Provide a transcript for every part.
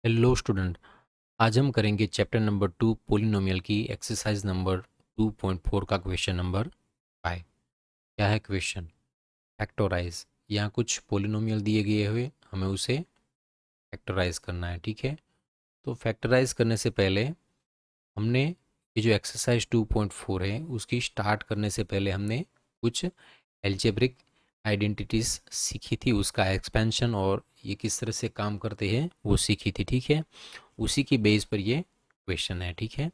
Hello student. आज हम करेंगे चैप्टर नंबर 2 पोलिनोमियल की एक्सरसाइज नंबर 2.4 का क्वेश्चन नंबर 5। क्या है क्वेश्चन? फैक्टराइज। यहाँ कुछ पोलिनोमियल दिए गए हुए, हमें उसे फैक्टराइज करना है। ठीक है, तो फैक्टराइज करने से पहले हमने ये जो एक्सरसाइज 2.4 है उसकी स्टार्ट करने से पहले हमने कुछ एल्जेब्रिक आइडेंटिटीज सीखी थी, उसका एक्सपेंशन और ये किस तरह से काम करते हैं वो सीखी थी। ठीक है, उसी की बेस पर ये क्वेश्चन है। ठीक है,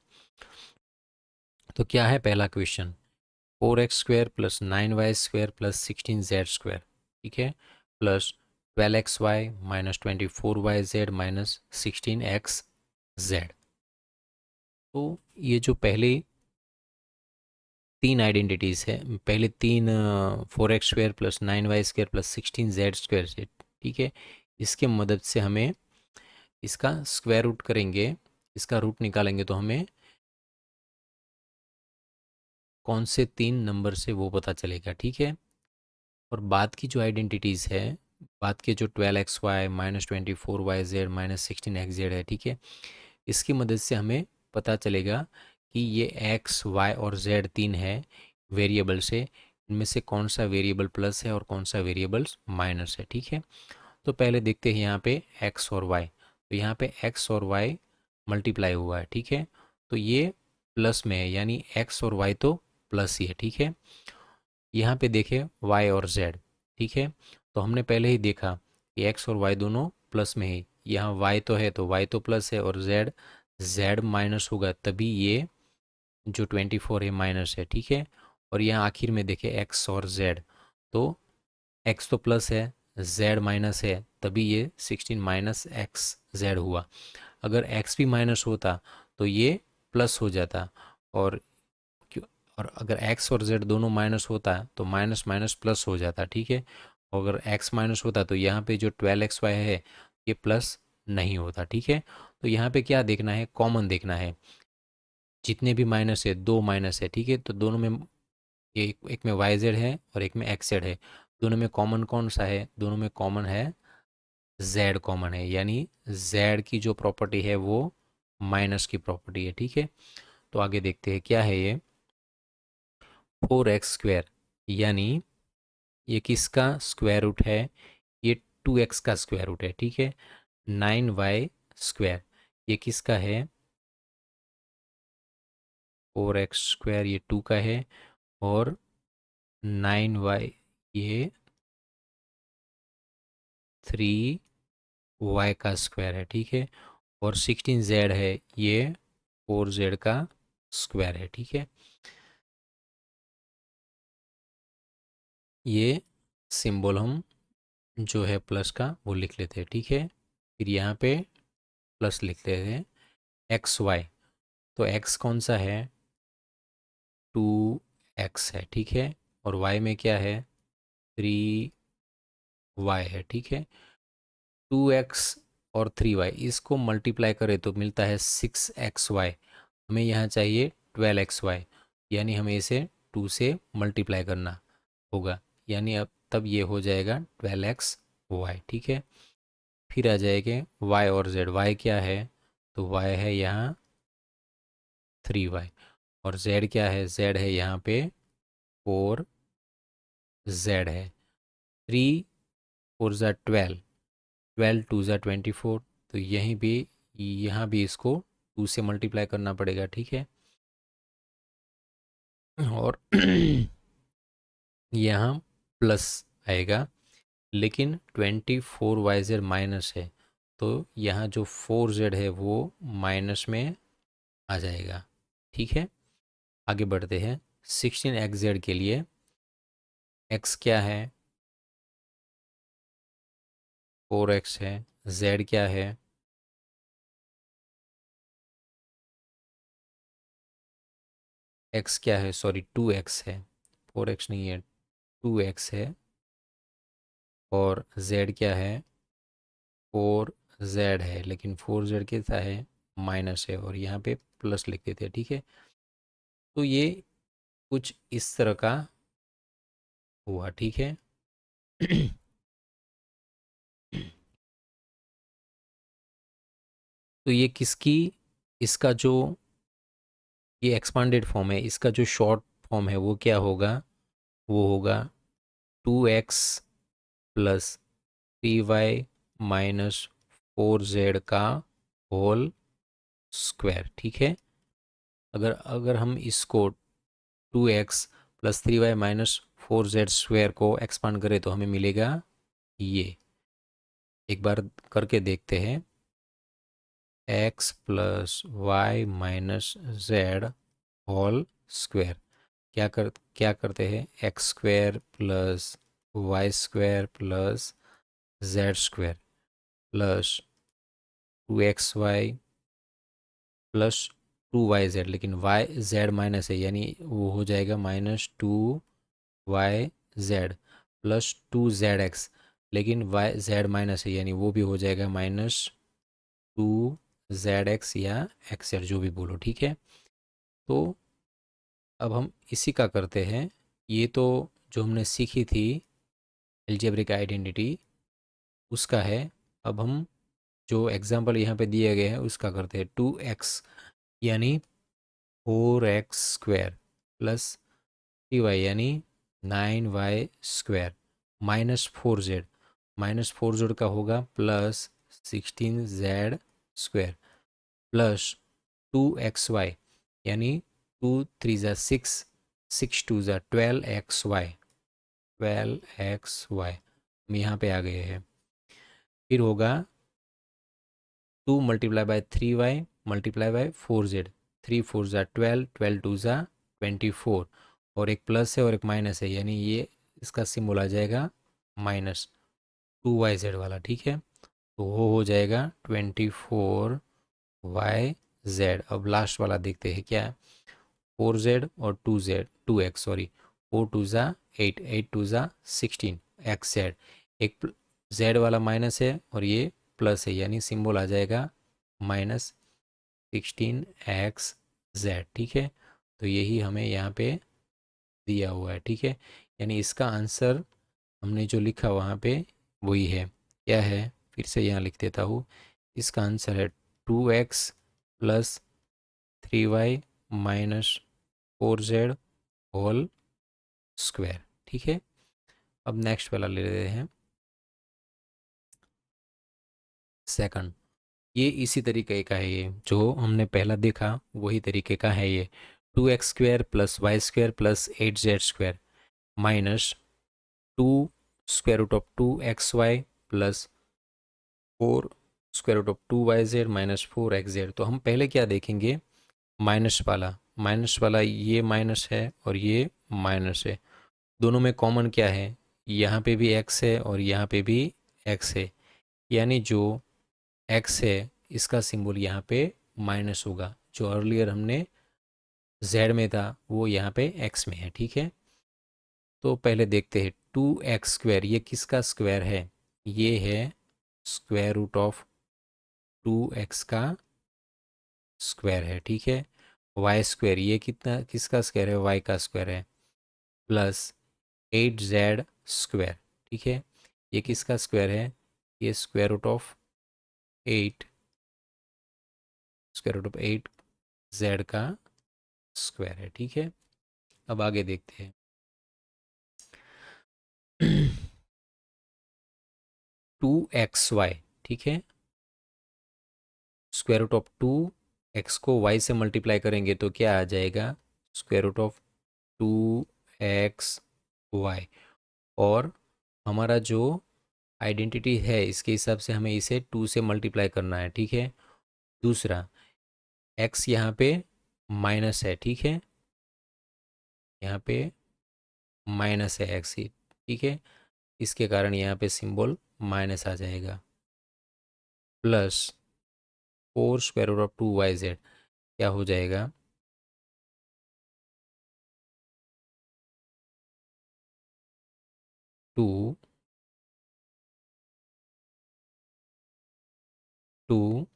तो क्या है पहला question? 4x² plus 9y² plus 16z²। ठीक है, plus 12xy minus 24yz minus 16xz। तो ये जो पहले तीन आइडेंटिटीज़ है, पहले तीन 4x² plus 9y² plus 16z² से, ठीक है, इसके मदद से हमें इसका स्क्वायर रूट करेंगे, इसका रूट निकालेंगे तो हमें कौन से तीन नंबर से वो पता चलेगा। ठीक है, और बाद की जो आइडेंटिटीज़ है, बाद के जो 12xy minus 24yz minus 16xz है, ठीक है, इसकी मदद से हमें पता चलेगा कि ये एक्स वाई और जेड तीन है वेरिएबल से, इनमें से कौन सा वेरिएबल प्लस है और कौन सा वेरिएबल माइनस है। ठीक है, तो पहले देखते हैं यहाँ पे एक्स और वाई। तो यहाँ पे एक्स और वाई मल्टीप्लाई हुआ है। ठीक है, तो ये प्लस में है, यानी एक्स और वाई तो प्लस ही है। ठीक है, यहाँ पे देखें y और z। ठीक है, तो हमने पहले ही देखा कि x और y दोनों प्लस में है, यहाँ y तो है तो y तो प्लस है, और z माइनस होगा तभी ये जो 24 है माइनस है। ठीक है, और यहाँ आखिर में देखें x और z, तो x तो प्लस है, z माइनस है, तभी ये 16 माइनस एक्स जेड हुआ। अगर x भी माइनस होता तो ये प्लस हो जाता, और क्यों, और अगर x और z दोनों माइनस होता तो माइनस माइनस प्लस हो जाता। ठीक है, और अगर x माइनस होता तो यहाँ पे जो 12xy है ये प्लस नहीं होता। ठीक है, तो यहाँ पे क्या देखना है? कॉमन देखना है। जितने भी माइनस है, दो माइनस है, ठीक है, तो दोनों में एक में वाई जेड है और एक में एक्स जेड है, दोनों में कॉमन कौन सा है? दोनों में कॉमन है जेड, कॉमन है, यानी जेड की जो प्रॉपर्टी है वो माइनस की प्रॉपर्टी है। ठीक है, तो आगे देखते हैं क्या है ये 4x², यानी ये किसका स्क्वायर रूट है? ये 2x का स्क्वायर रूट है। ठीक है, 9y² ये किसका है? 4x² ये 2 का है, और 9y ये 3y का स्क्वायर है। ठीक है, और 16z है ये 4z का स्क्वायर है। ठीक है, ये सिंबल हम जो है प्लस का वो लिख लेते हैं। ठीक है, फिर यहाँ पे प्लस लिख लेते हैं एक्स वाई। तो एक्स कौन सा है? 2x है। ठीक है, और y में क्या है? 3y है। ठीक है, 2x और 3y इसको मल्टीप्लाई करें तो मिलता है 6xy। हमें यहाँ चाहिए 12xy, यानी हमें इसे 2 से मल्टीप्लाई करना होगा, यानी अब तब ये हो जाएगा 12xy। ठीक है, फिर आ जाएंगे y और z। y क्या है? तो y है यहाँ 3y, और z क्या है? z है यहाँ पे 4z है। 3 4 ज़ा 12, 12 2 ज़ा 24, तो यहीं भी यहाँ भी इसको 2 से मल्टीप्लाई करना पड़ेगा। ठीक है, और यहाँ प्लस आएगा, लेकिन 24y z माइनस है, तो यहाँ जो 4z है वो माइनस में आ जाएगा। ठीक है, आगे बढ़ते हैं 16xz के लिए। x क्या है? 4x है। z क्या है? x क्या है? सॉरी 2x है, 4x नहीं है, 2x है, और z क्या है? 4z है, लेकिन 4z कैसा है? माइनस है, और यहाँ पे प्लस लिख देते हैं। ठीक है, तो ये कुछ इस तरह का हुआ। ठीक है, तो ये किसकी, इसका जो ये एक्सपांडेड फॉर्म है, इसका जो शॉर्ट फॉर्म है वो क्या होगा, वो होगा 2x plus 3y minus 4z का होल स्क्वायर। ठीक है, अगर अगर हम इसको 2x plus 3y minus 4z square को एक्सपांड करें तो हमें मिलेगा ये, एक बार करके देखते हैं। x plus y minus z whole square, क्या करते हैं, x square plus y square plus z square plus 2xy plus 2yz, लेकिन वाई जेड माइनस है यानी वो हो जाएगा -2yz प्लस 2zx, लेकिन वाई जेड माइनस है यानी वो भी हो जाएगा -2zx या xz, जो भी बोलो। ठीक है, तो अब हम इसी का करते हैं। ये तो जो हमने सीखी थी एल्जेब्रिक आइडेंटिटी उसका है। अब हम जो एग्जांपल यहाँ पे दिए गए हैं उसका करते हैं। 2x यानी 4x स्क्वायर प्लस 3y यानी 9y स्क्वायर माइनस 4z का होगा plus 16z square plus 2xy यानी 2 3 ज़ा 6, 6 2 ज़ा 12xy हम यहाँ पे आ गए हैं। फिर होगा 2 × 3y मल्टीप्लाई बाय 4z, 3 4 ज़ा 12, 12 2 ज़ा 24, और एक प्लस है और एक माइनस है यानी ये इसका सिंबल आ जाएगा -2yz वाला। ठीक है, तो वो हो जाएगा 24yz। अब लास्ट वाला देखते हैं क्या है, 4z और 2x, सॉरी, 4 2 ज़ा 8, 8 2 ज़ा 16 xz, एक z वाला माइनस है और ये प्लस है यानी सिंबल आ जाएगा -16xz। ठीक है, तो यही हमें यहाँ पे दिया हुआ है। ठीक है, यानी इसका आंसर हमने जो लिखा वहाँ पे वही है। क्या है, फिर से यहाँ लिख देता हूँ, इसका आंसर है 2x plus 3y minus 4z whole square. ठीक है, अब नेक्स्ट वाला ले लेते हैं, सेकंड। ये इसी तरीके का है, ये जो हमने पहला देखा वही तरीके का है ये। 2x² plus y square plus 8z square minus 2√2xy plus 4√2yz minus 4xz। तो हम पहले क्या देखेंगे, माइनस वाला, माइनस वाला ये माइनस है और ये माइनस है, दोनों में कॉमन क्या है, यहाँ पे भी x है और यहाँ पे भी x है, यानी जो x है इसका सिंबल यहाँ पे माइनस होगा, जो अर्लियर हमने z में था वो यहाँ पे x में है। ठीक है, तो पहले देखते हैं 2x², ये किसका स्क्वायर है, ये है √2x का स्क्वायर है। ठीक है, y², ये कितना किसका स्क्वायर है, y का स्क्वायर है, प्लस 8z स्क्वायर। ठीक है, ये किसका स्क्वायर है, ये √8 z का स्क्वायर है। ठीक है, अब आगे देखते हैं। 2xy, ठीक है, √2x को y से मल्टीप्लाई करेंगे तो क्या आ जाएगा, √2xy, और हमारा जो आइडेंटिटी है इसके हिसाब से हमें इसे 2 से मल्टीप्लाई करना है। ठीक है, दूसरा x यहाँ पे माइनस है। ठीक है, यहाँ पे माइनस है x ही। ठीक है, इसके कारण यहाँ पे सिंबल माइनस आ जाएगा, प्लस 4√2yz क्या हो जाएगा, 2 2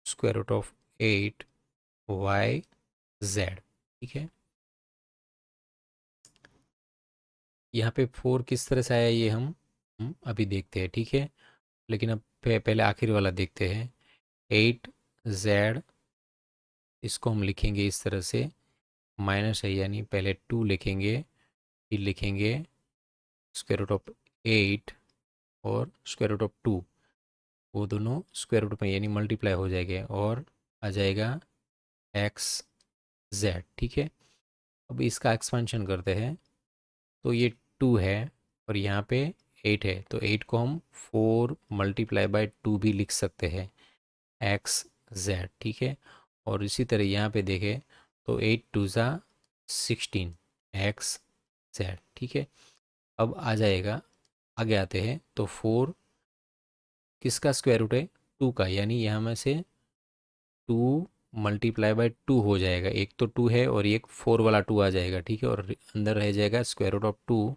√8yz। ठीक है, यहाँ पे 4 किस तरह से आया ये हम अभी देखते हैं। ठीक है, लेकिन अब पहले आखिर वाला देखते हैं। 8z, इसको हम लिखेंगे इस तरह से, माइनस है यानी पहले 2 लिखेंगे, फिर लिखेंगे स्क्वायर रूट ऑफ 8 और स्क्वायर रूट ऑफ 2, वो दोनों स्क्वायर रूट में यानी मल्टीप्लाई हो जाएंगे और आ जाएगा एक्स जेड। ठीक है, अब इसका एक्सपेंशन करते हैं। तो ये 2 है और यहाँ पे 8 है, तो 8 को हम 4 मल्टीप्लाई बाय 2 भी लिख सकते हैं, एक्स जेड। ठीक है, और इसी तरह यहाँ पे देखें तो 8 टू ज़ा 16 एक्स जेड। ठीक है, अब आ जाएगा, आगे आते हैं तो 4 किसका स्क्वायर रूट है, 2 का, यानी यहाँ में से 2 मल्टीप्लाई बाय 2 हो जाएगा, एक तो 2 है और एक 4 वाला 2 आ जाएगा। ठीक है, और अंदर रह जाएगा square root of 2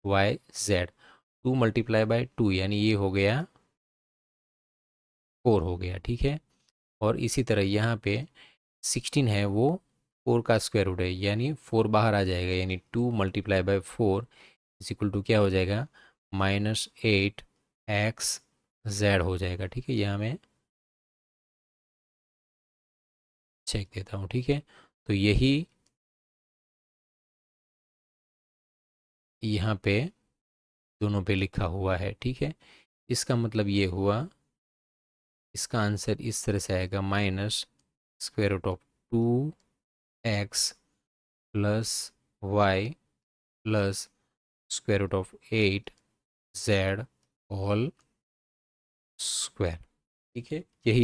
y z. 2 multiply by 2 यानी ये हो गया 4 हो गया। ठीक है, और इसी तरह यहाँ पे 16 है, वो 4 का स्क्वायर रूट है, यानी 4 बाहर आ जाएगा, यानी 2 multiply by 4 is equal to क्या हो जाएगा, -8 एक्स जेड हो जाएगा। ठीक है, यहाँ मैं चेक देता हूँ। ठीक है, तो यही यहाँ पे दोनों पे लिखा हुआ है। ठीक है, इसका मतलब ये हुआ, इसका आंसर इस तरह से आएगा, minus square root of 2x plus y plus square root of 8z whole square. ठीक है, यही